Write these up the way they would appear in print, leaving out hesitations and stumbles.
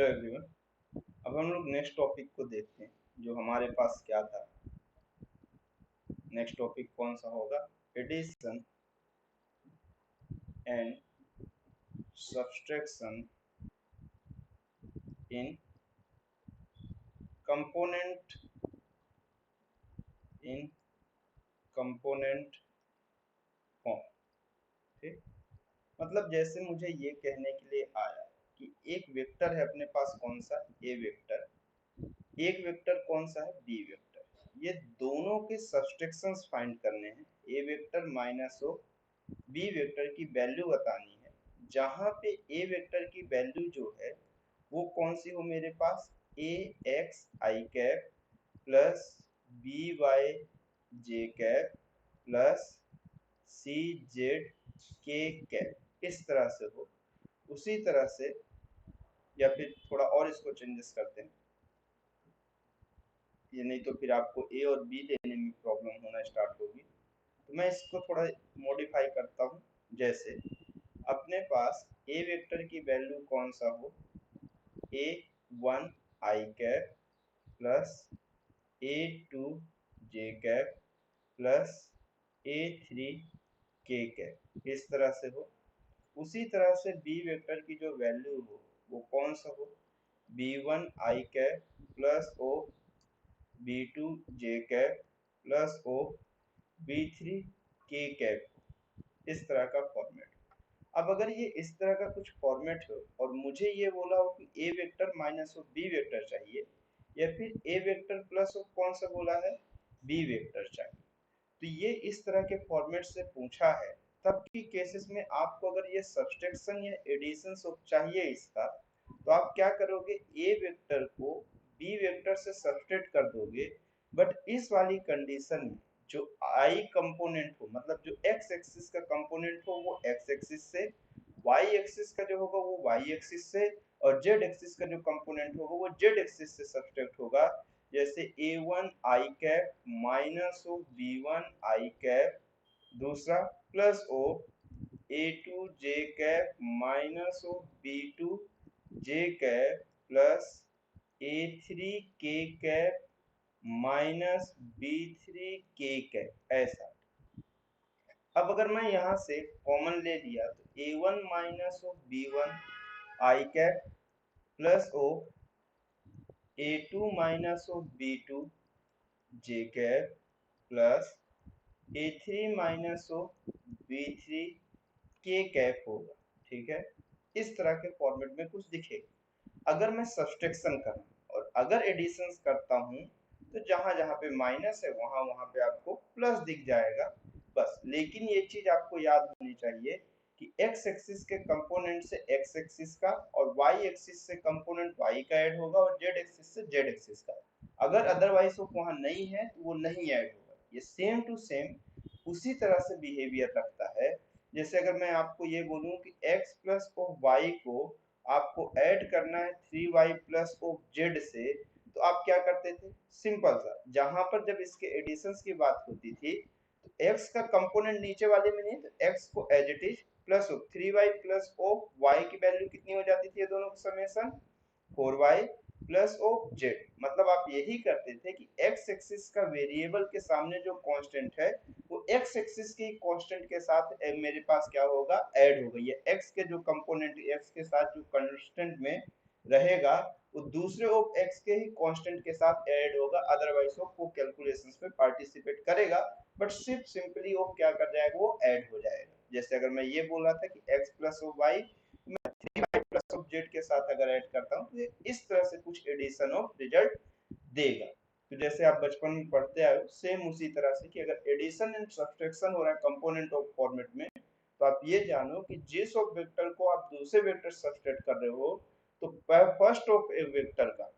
Hello everyone. अब हम लोग नेक्स्ट टॉपिक को देखते हैं जो हमारे पास क्या था। नेक्स्ट टॉपिक कौन सा होगा? Addition and subtraction in component form. ठीक, मतलब जैसे मुझे ये कहने के लिए आया कि एक वेक्टर है अपने पास, कौन सा? ए वेक्टर। एक वेक्टर कौन सा है? B vector. ये दोनों के सब्सट्रैक्शंस फाइंड करने हैं। A vector minus of B vector की वैल्यू बतानी है, जहां पे ए वेक्टर की वैल्यू जो है वो कौन सी हो मेरे पास? ए एक्स आई कैप प्लस बी वाई जे कैप प्लस सी जेड के कैप, इस तरह से हो। उसी तरह से, या फिर थोड़ा और इसको चेंजेस करते हैं, ये नहीं तो फिर आपको ए और बी लेने में प्रॉब्लम होना स्टार्ट होगी। तो मैं इसको थोड़ा मॉडिफाई करता हूँ। जैसे अपने पास ए वेक्टर की वैल्यू कौन सा हो? A one I cap plus A two J cap plus A three K cap, इस तरह से हो। उसी तरह से बी वेक्टर की जो वैल्यू हो वो कौन सा हो? B one I cap plus O B two J cap plus O B three K cap, इस तरह का फॉर्मेट। अब अगर ये इस तरह का कुछ फॉर्मेट हो और मुझे ये बोला हो कि A vector minus of B vector चाहिए, या फिर ए वेक्टर प्लस ऑफ कौन सा बोला है? बी वेक्टर चाहिए, तो ये इस तरह के फॉर्मेट से पूछा है, तब की केसेस में आपको अगर ये सब्सट्रैक्शन या एडिशन चाहिए इसका, तो आप क्या करोगे? ए वेक्टर को बी वेक्टर से सब्सट्रैक्ट कर दोगे। बट इस वाली कंडीशन में जो आई कंपोनेंट हो, मतलब जो एक्स एक्सिस का कंपोनेंट हो वो एक्स एक्सिस से, वाई एक्सिस का जो होगा वो वाई एक्सिस से, और जेड एक्सिस का जो कंपोनेंट होगा वो जेड एक्सिस से सब्सट्रैक्ट होगा। जैसे A one I cap minus of B one I cap, दूसरा plus of A two J cap minus of B two J cap plus A three K cap minus B three K cap, ऐसा। अब अगर मैं यहाँ से common ले लिया तो A one minus of B one I cap plus of A two minus of B two J cap plus A three minus of B three K cap होगा। ठीक है, इस तरह के फॉर्मेट में कुछ दिखेगा। अगर मैं सब्सट्रैक्शन करूँ और अगर एडिशन करता हूँ, तो जहां जहां पे माइनस है वहां वहां पे आपको प्लस दिख जाएगा, बस। लेकिन ये चीज आपको याद होनी चाहिए कि एक्स एक्सिस के कंपोनेंट से एक्स एक्सिस का और वाई एक्सिस से कंपोनेंट वाई का ऐड होगा और जेड एक्सिस से जेड एक्सिस का। अगर अदरवाइज वो वहां नहीं है तो वो नहीं ऐड होगा। ये सेम टू सेम उसी तरह से बिहेवियर रखता है। जैसे अगर मैं आपको ये बोलूं कि x प्लस ऑफ वाई को आपको ऐड करना है 3y प्लस ऑफ जेड से, तो आप क्या करते थे? सिंपल सा, जहां पर जब इसके एडिशंस की बात होती थी तो x का कंपोनेंट नीचे वाले में नहीं, तो x को as it is plus of 3y plus of y की वैल्यू कितनी हो जाती थी? ये दोनों का summation 4y plus of Z. मतलब आप यही करते थे कि एक्स एक्सिस का वेरिएबल के सामने जो कांस्टेंट है वो एक्स एक्सिस के कांस्टेंट के साथ मेरे पास क्या होगा? ऐड होगा। ये एक्स के जो कंपोनेंट एक्स के साथ जो कांस्टेंट में रहेगा वो दूसरे ऑफ एक्स के ही कांस्टेंट के साथ ऐड होगा, अदरवाइज वो कैलकुलेशंस में पार्टिसिपेट करेगा, बट सिर्फ सिंपली वो क्या कर जाएगा? वो ऐड हो जाएगा। जैसे अगर मैं ये बोल रहा था कि x plus Y plus of Z के साथ अगर ऐड करता हूँ तो ये इस तरह से कुछ एडिशन ऑफ रिजल्ट देगा। तो जैसे आप बचपन में पढ़ते आए हो, सेम उसी तरह से कि अगर एडिशन एंड सब्सट्रैक्शन हो रहा है कंपोनेंट ऑफ फॉर्मेट में, तो आप ये जानो कि जिस ऑफ वेक्टर को आप दूसरे वेक्टर सब्सट्रैक्ट कर रहे हो, तो फर्स्ट ऑफ ए वेक्टर का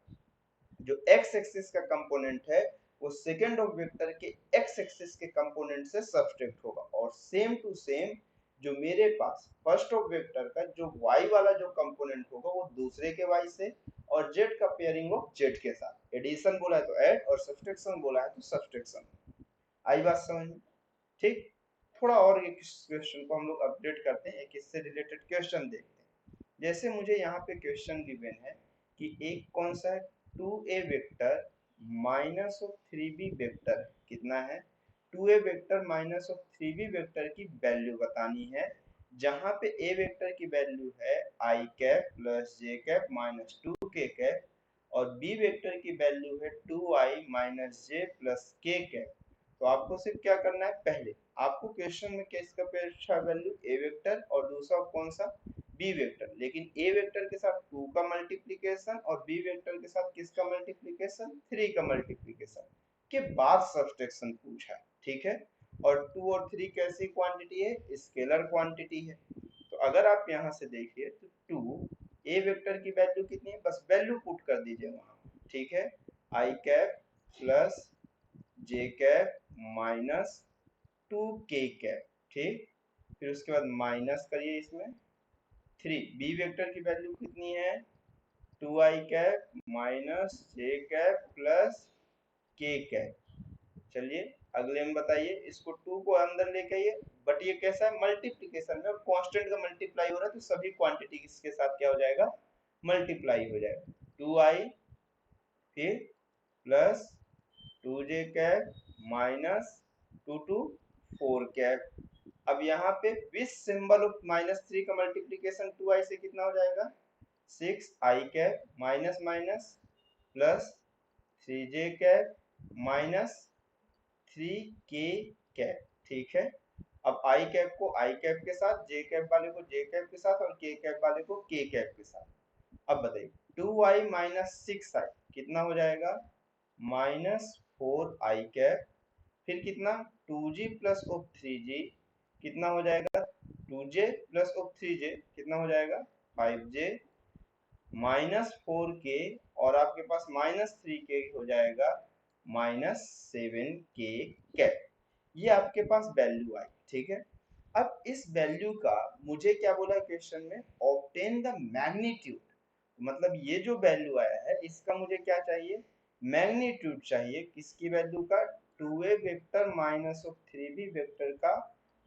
जो x एक्सिस का कंपोनेंट है वो सेकंड ऑफ वेक्टर के x एक्सिस के कंपोनेंट से सब्सट्रैक्ट होगा। और सेम टू सेम जो मेरे पास फर्स्ट ऑफ वेक्टर का जो y वाला जो कंपोनेंट होगा वो दूसरे के y से, और z का पेयरिंग ऑफ z के साथ। एडिशन बोला है तो ऐड, और सब्सट्रैक्शन बोला है तो सब्सट्रैक्शन। आई बात समझ में? ठीक, थोड़ा और एक क्वेश्चन को हम लोग अपडेट करते हैं, एक इससे रिलेटेड क्वेश्चन देखते हैं। जैसे मुझे यहाँ पे क्वेश्चन गिवन है कि एक कौन सा है 2a vector minus of 3b vector, कितना है 2a vector minus of 3b vector की वैल्यू बतानी है, जहां पे a वेक्टर की वैल्यू है i cap plus j cap minus 2k cap और b वेक्टर की वैल्यू है 2i minus j plus k cap. तो आपको सिर्फ क्या करना है, पहले आपको क्वेश्चन में किसका परीक्षा वैल्यू a वेक्टर और दूसरा कौन सा b वेक्टर, लेकिन a वेक्टर के साथ 2 का मल्टीप्लिकेशन और b वेक्टर के साथ किसका मल्टीप्लिकेशन 3 का मल्टीप्लिकेशन के बाद सब्सट्रैक्शन पूछा है, ठीक है। और 2 और 3 कैसी क्वांटिटी है, स्केलर क्वांटिटी है। तो अगर आप यहाँ से देखिए तो 2 ए वेक्टर की वैल्यू कितनी है, बस वैल्यू पुट कर दीजिए वहां, ठीक है, आई कैप प्लस जे कैप माइनस 2k कैप, ठीक। फिर उसके बाद माइनस करिए इसमें 3, बी वेक्टर की वैल्यू कितनी है 2i कैप माइनस जे कैप प्लस k कैप। चलिए अगले में बताइए, इसको 2 को अंदर लेके आइए, बट ये कैसा है मल्टीप्लिकेशन में, कांस्टेंट का मल्टीप्लाई हो रहा है तो सभी क्वांटिटी इसके साथ क्या हो जाएगा मल्टीप्लाई हो जाएगा। 2i फिर plus 2j cap minus 4 cap. अब यहाँ पे विथ सिंबल ऑफ -3 का मल्टीप्लिकेशन 2i से कितना हो जाएगा 6i cap minus minus plus 3j cap minus 3k cap, ठीक है। अब आई कैप को आई कैप के साथ, जे कैप वाले को जे कैप के साथ और के कैप वाले को के कैप के साथ। अब बताइए 2i माइनस 6i कितना हो जाएगा माइनस 4i कैप, फिर कितना 2g प्लस ऑफ 3g कितना हो जाएगा 2j प्लस ऑफ 3j कितना हो जाएगा 5j माइनस 4k और आपके पास -3k हो जाएगा -7k कैप। ये आपके पास वैल्यू आई, ठीक है। अब इस वैल्यू का मुझे क्या बोला क्वेश्चन में, ऑब्टेन द मैग्नीट्यूड, मतलब ये जो वैल्यू आया है इसका मुझे क्या चाहिए मैग्नीट्यूड चाहिए, किसकी वैल्यू का 2a vector minus of 3b vector का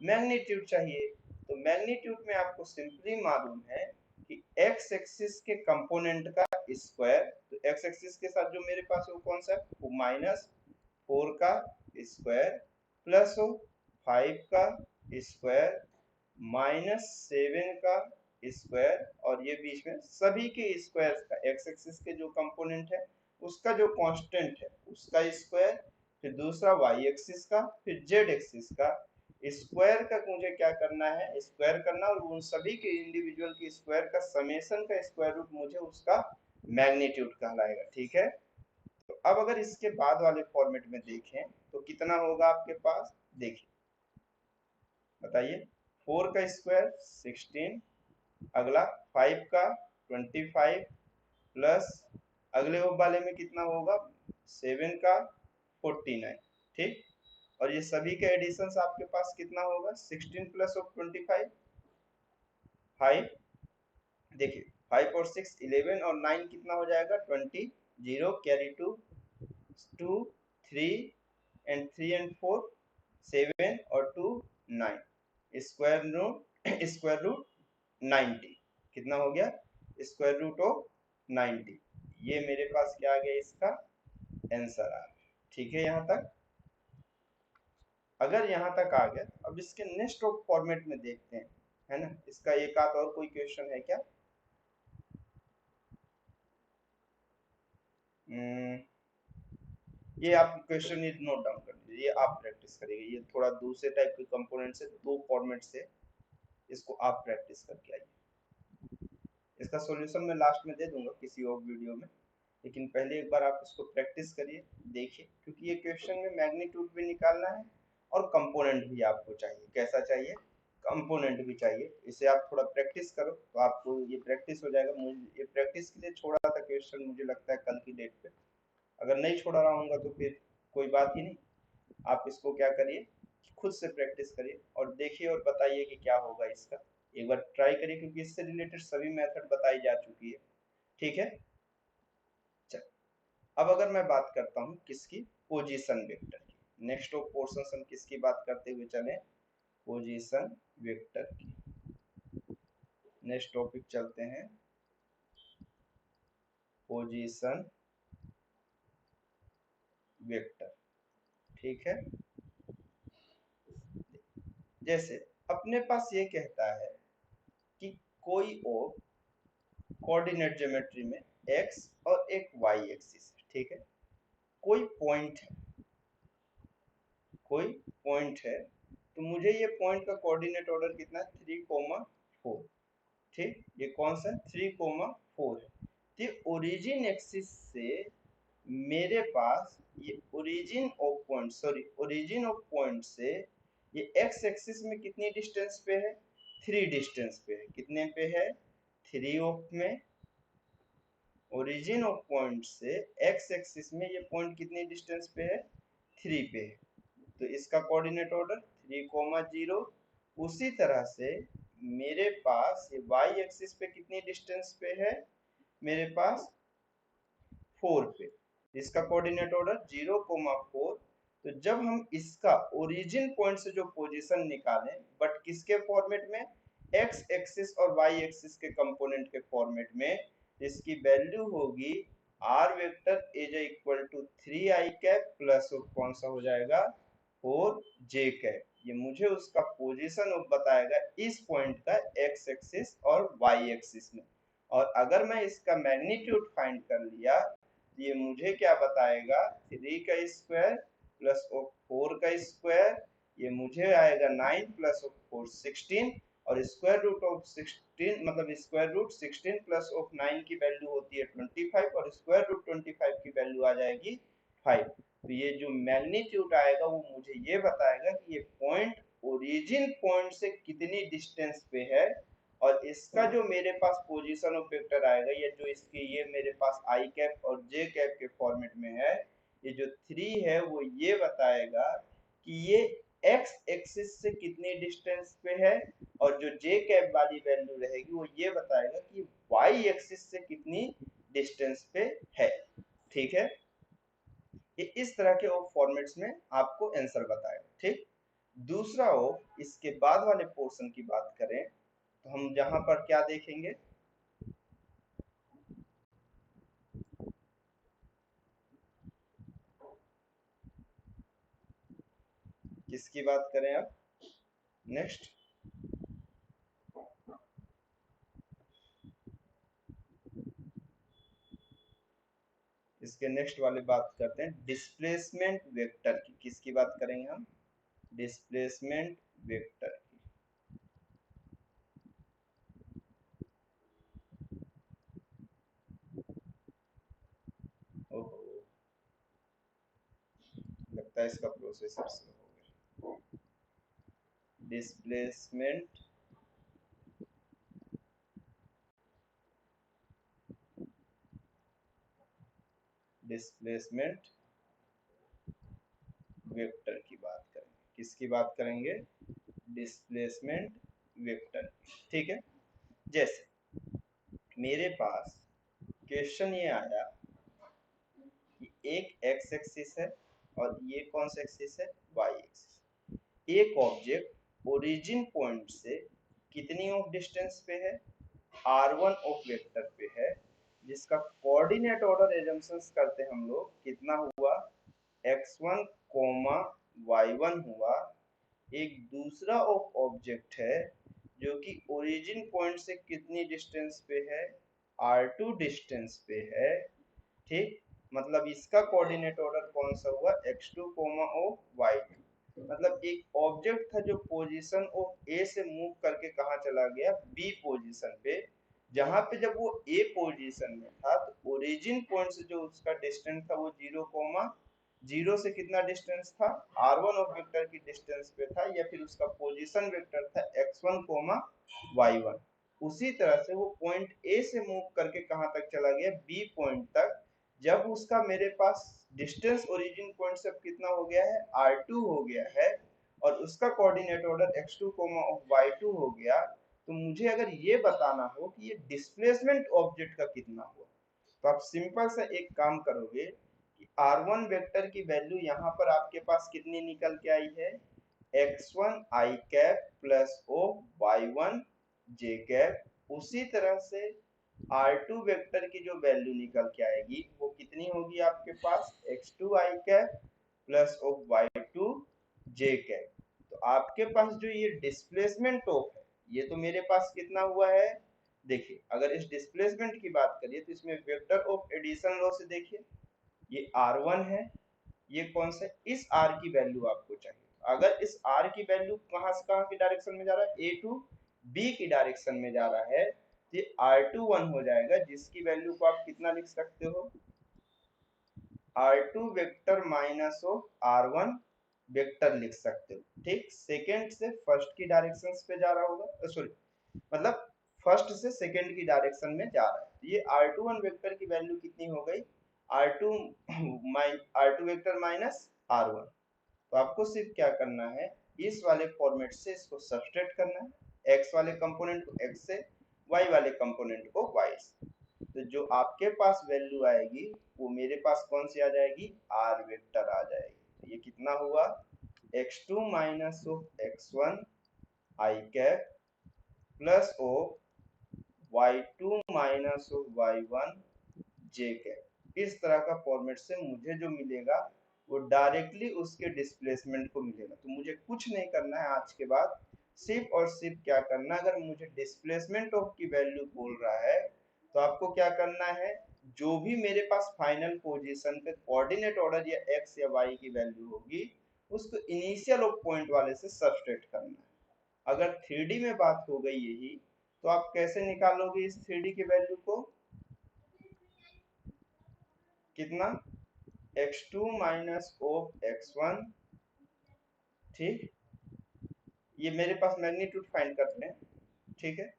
मैग्नीट्यूड चाहिए। तो मैग्नीट्यूड में आपको सिंपली मालूम है कि x एक्सिस के कंपोनेंट का स्क्वायर, तो x एक्सिस के साथ जो मेरे पास वो कौन सा है वो -4 का स्क्वायर प्लस 5 का स्क्वायर -7 का स्क्वायर और ये बीच में सभी के स्क्वायर का x एक्सिस के जो कंपोनेंट है उसका जो कांस्टेंट है उसका स्क्वायर, फिर दूसरा y एक्सिस का, फिर z एक्सिस का स्क्वायर का मुझे क्या करना है स्क्वायर करना और उन सभी के इंडिविजुअल के स्क्वायर का समेशन का स्क्वायर रूट मुझे उसका मैग्नीट्यूड कहलाएगा, ठीक है। तो अब अगर इसके बाद वाले फॉर्मेट में देखें तो कितना होगा आपके पास, देखिए बताइए 4 का स्क्वायर 16, अगला 5 का 25 प्लस अगले वाले में कितना होगा 7 का 49, ठीक। और ये सभी के एडिशन आपके पास कितना होगा 16 प्लस ऑफ 25 5, देखिए 5 और 6 11 और 9 कितना हो जाएगा 20, 0 कैरी 2 2 3 एंड 3 एंड 4 7 और 2 9 स्क्वायर रूट 90 कितना हो गया स्क्वायर रूट ऑफ 90। ये मेरे पास क्या आ गया इसका आंसर आ गया, ठीक है यहाँ तक। अगर यहाँ तक आ गया अब इसके नेक्स्ट फॉर्मेट में देखते हैं, है ना, इसका एक आध और कोई क्वेश्चन है क्या। ये आप क्वेश्चन नोट डाउन कर लीजिए, ये आप प्रैक्टिस करिएगा, ये थोड़ा दूसरे टाइप के कंपोनेंट से दो फॉर्मेट से इसको आप प्रैक्टिस करके आइए। इसका सॉल्यूशन मैं लास्ट में दे दूंगा किसी और वीडियो में, लेकिन पहले एक बार आप इसको प्रैक्टिस करिए देखिए, क्योंकि ये क्वेश्चन में मैग्नीट्यूड भी निकालना है और कंपोनेंट भी आपको चाहिए, कैसा चाहिए कंपोनेंट भी चाहिए। इसे आप थोड़ा प्रैक्टिस करो तो आपको ये प्रैक्टिस हो जाएगा। मुझे ये प्रैक्टिस के लिए छोड़ा था क्वेश्चन, मुझे लगता है कल की डेट पे, अगर नहीं छोड़ा रहूंगा तो फिर कोई बात ही नहीं। आप इसको क्या करिए खुद से प्रैक्टिस करिए और देखिए और बताइए कि क्या होगा इसका, एक बार ट्राई करिए क्योंकि इससे रिलेटेड सभी मेथड बताई जा चुकी है, ठीक है। चल अब अगर मैं बात करता हूँ किसकी पोजीशन वेक्टर की, नेक्स्ट ऑफ पोर्शन हम किसकी बात करते हुए चले पोजीशन वेक्टर की। नेक्स्ट टॉपिक चलते हैं पोजीशन वेक्टर, ठीक है। जैसे अपने पास ये कहता है कि कोई और कोऑर्डिनेट ज्योमेट्री में एक्स और एक वाई एक्सिस है, ठीक है। कोई पॉइंट है, कोई पॉइंट है, तो मुझे ये पॉइंट का कोऑर्डिनेट ऑर्डर कितना है, 3,4, ठीक। ये कौन सा 3,4 है। तो ओरिजिन एक्सिस से मेरे पास ये origin of point, sorry origin of point से ये एक्स एक्सिस में कितनी डिस्टेंस पे है, 3 डिस्टेंस पे है। कितने पे है, 3 ऑफ में। ओरिजिन ऑफ पॉइंट से एक्स एक्सिस में ये पॉइंट कितनी डिस्टेंस पे है, 3 पे है। तो इसका कोऑर्डिनेट ऑर्डर 3,0। उसी तरह से मेरे पास ये वाई एक्सिस पे कितनी डिस्टेंस पे है, मेरे पास 4 पे। इसका कोऑर्डिनेट ऑर्डर 0,4। तो जब हम इसका ओरिजिन पॉइंट से जो पोजीशन निकालें, बट किसके फॉर्मेट में, एक्स एक्सिस और वाई एक्सिस के कंपोनेंट के फॉर्मेट में, इसकी वैल्यू होगी R vector is equal to 3i cap plus कौन सा हो जाएगा, 4j कैप। ये मुझे उसका पोजीशन बताएगा इस पॉइंट का एक्स एक्सिस और वाई एक्सिस में। और अगर मैं इसका मैग्नीट्यूड फाइंड कर लिया, ये मुझे क्या बताएगा, 3 का स्क्वायर प्लस 4 का स्क्वायर, ये मुझे आएगा 9 प्लस 4 16, और स्क्वायर रूट ऑफ 16 मतलब स्क्वायर रूट 16 प्लस ऑफ 9 की वैल्यू होती है 25, और स्क्वायर रूट 25 की वैल्यू आ जाएगी 5। तो ये जो मैग्नीट्यूड आएगा वो मुझे ये बताएगा कि ये पॉइंट ओरिजिन पॉइंट से कितनी डिस्टेंस पे है। और इसका जो मेरे पास पोजीशन ऑफ वेक्टर आएगा, ये जो इसकी ये मेरे पास आई कैप और जे कैप के फॉर्मेट में है, ये जो 3 है वो ये बताएगा कि ये एक्स एक्सिस से कितनी डिस्टेंस पे है, और जो जे कैप वाली वैल्यू रहेगी वो ये बताएगा कि वाई एक्सिस से कितनी डिस्टेंस पे है, ठीक है। ये इस तरह के ऑफ फॉर्मेट्स में आपको आंसर बताएगा, ठीक। दूसरा ऑफ, इसके बाद वाले पोर्शन की बात करें तो हम जहां पर क्या देखेंगे, किसकी बात करें अब, नेक्स्ट, इसके नेक्स्ट वाले बात करते हैं डिस्प्लेसमेंट वेक्टर की। किसकी बात करेंगे हम, डिस्प्लेसमेंट वेक्टर की। ओहो, लगता है इसका प्रोसेसर स्लो हो गया। डिस्प्लेसमेंट डिस्प्लेसमेंट वेक्टर की बात करेंगे। किसकी बात करेंगे, डिस्प्लेसमेंट वेक्टर, ठीक है। जैसे मेरे पास क्वेश्चन ये आया कि एक एक्स एक्सिस है और ये कौन सा एक्सिस है, वाई एक्सिस। एक ऑब्जेक्ट ओरिजिन पॉइंट से कितनी ऑफ डिस्टेंस पे है, r1 ऑफ वेक्टर पे है, जिसका कोऑर्डिनेट ऑर्डर एजम्पशंस करते हैं हम लोग, कितना हुआ, x1 कोमा y1 हुआ। एक दूसरा ऑब्जेक्ट है जो कि ओरिजिन पॉइंट से कितनी डिस्टेंस पे है, r2 डिस्टेंस पे है, ठीक। मतलब इसका कोऑर्डिनेट ऑर्डर कौन सा हुआ, x2 ऑफ y2। मतलब एक ऑब्जेक्ट था जो पोजीशन ऑफ ए से मूव करके कहा चला गया, बी पोजीशन पे। जहां पे जब वो ए पोजीशन में था तो ओरिजिन पॉइंट से जो उसका डिस्टेंस था वो 0,0 से कितना डिस्टेंस था, r1 ऑफ वेक्टर की डिस्टेंस पे था, या फिर उसका पोजीशन वेक्टर था x1, y1। उसी तरह से वो पॉइंट ए से मूव करके कहां तक चला गया, बी पॉइंट तक। जब उसका मेरे पास डिस्टेंस ओरिजिन पॉइंट से कितना हो गया है, r2 हो गया है, और उसका कोऑर्डिनेट ऑर्डर x2, y2 हो गया, तो मुझे अगर ये बताना हो कि ये डिस्प्लेसमेंट ऑब्जेक्ट का कितना हुआ, तो आप सिंपल सा एक काम करोगे कि r1 वेक्टर की वैल्यू यहाँ पर आपके पास कितनी निकल के आई है, x1 i cap plus o y1 j cap. उसी तरह से R2 वेक्टर की जो वैल्यू निकल के आएगी वो कितनी होगी आपके पास x2 i cap plus of y2 j cap. तो आपके पास जो ये डिस्प्लेसमेंट ऑफ है ये तो मेरे पास कितना हुआ है, देखिए अगर इस डिस्प्लेसमेंट की बात करिए तो इसमें वेक्टर ऑफ एडिशन लॉ से देखिए ये R1 है, ये कौन सा, इस R की वैल्यू आपको चाहिए। अगर इस R की वैल्यू कहां से कहां की डायरेक्शन में जा रहा है, A टू B की डायरेक्शन में जा रहा है, तो ये R2 1 हो जाएगा जिसकी वैल्यू को आप कितना लिख सकते हो, R2 vector minus of R1 vector लिख सकते हो। ठीक, सेकेंड से फर्स्ट की डायरेक्शन पे जा रहा होगा, सॉरी मतलब फर्स्ट से सेकेंड की डायरेक्शन में जा रहा है। ये R21 वेक्टर की वैल्यू कितनी हो गई, R2 R2 vector minus R1। तो आपको सिर्फ क्या करना है, इस वाले फॉर्मेट से इसको सब्सट्रैक्ट करना है, x वाले कंपोनेंट को x से, y वाले कंपोनेंट को y से। तो जो आपके पास वैल्यू आएगी वो मेरे पास कौन सी आ जाएगी, r वेक्टर आ जाएगी। तो ये कितना हुआ, x2 minus of x1 i cap plus of y2 minus of y1 j cap. इस तरह का फॉर्मेट से मुझे जो मिलेगा वो डायरेक्टली उसके डिस्प्लेसमेंट को मिलेगा। तो मुझे कुछ नहीं करना है आज के बाद, सिर्फ और सिर्फ क्या करना है, अगर मुझे डिस्प्लेसमेंट ऑफ की वैल्यू बोल रहा है तो आपको क्या करना है, जो भी मेरे पास फाइनल पोजीशन पे कोऑर्डिनेट ऑर्डर या x या y की वैल्यू होगी उसको इनिशियल ऑफ पॉइंट वाले से सब्सट्रैक्ट करना है। अगर 3D में बात हो गई यही, तो आप कैसे निकालोगे इस 3D की वैल्यू को, कितना, x2 माइनस ऑफ x1, ठीक, ये मेरे पास मैग्नीट्यूड फाइंड करते हैं, ठीक है,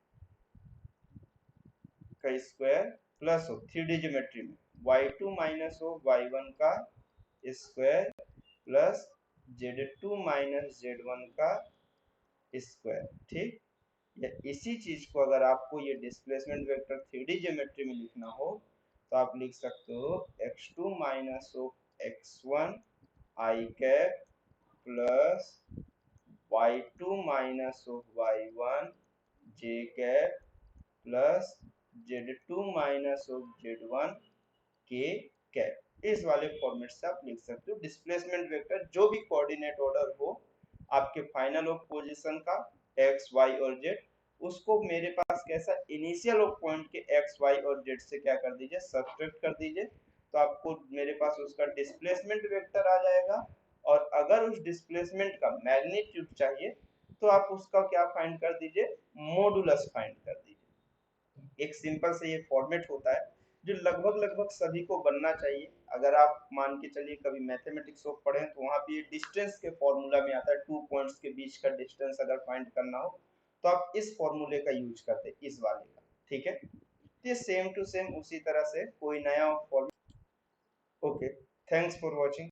का square plus of 3D geometry में y2 माइनस ऑफ y1 का square plus z2 minus z1 का स्क्वायर। ठीक, या इसी चीज को अगर आपको ये डिस्प्लेसमेंट वेक्टर 3D ज्योमेट्री में लिखना हो तो आप लिख सकते हो x2 minus of x1 i cap plus y2 minus of y1 j cap plus z2 minus of z1 k cap. इस वाले फॉर्मेट से आप लिख सकते हो डिस्प्लेसमेंट वेक्टर जो भी कोऑर्डिनेट ऑर्डर हो आपके फाइनल ऑफ पोजीशन का x y और z, उसको मेरे पास कैसा इनिशियल ऑफ पॉइंट के x y और z से क्या कर दीजिए, सब्ट्रैक्ट कर दीजिए। तो आपको मेरे पास उसका डिस्प्लेसमेंट वेक्टर आ जाएगा। और अगर उस डिस्प्लेसमेंट का मैग्नीट्यूड चाहिए तो आप उसका क्या फाइंड कर दीजिए, मॉडुलस फाइंड कर दीजिए। एक सिंपल से ये फॉर्मेट होता है जो लगभग लगभग सभी को बनना चाहिए। अगर आप मान के चलिए कभी मैथमेटिक्स को पढ़ें तो वहां पे ये डिस्टेंस के फॉर्मूला में आता है, 2 पॉइंट्स के बीच का डिस्टेंस अगर फाइंड करना हो तो आप इस फॉर्मूले का यूज करते हैं, इस वाले का, ठीक है। ये सेम टू सेम उसी तरह से कोई नया formula. Okay, thanks for watching.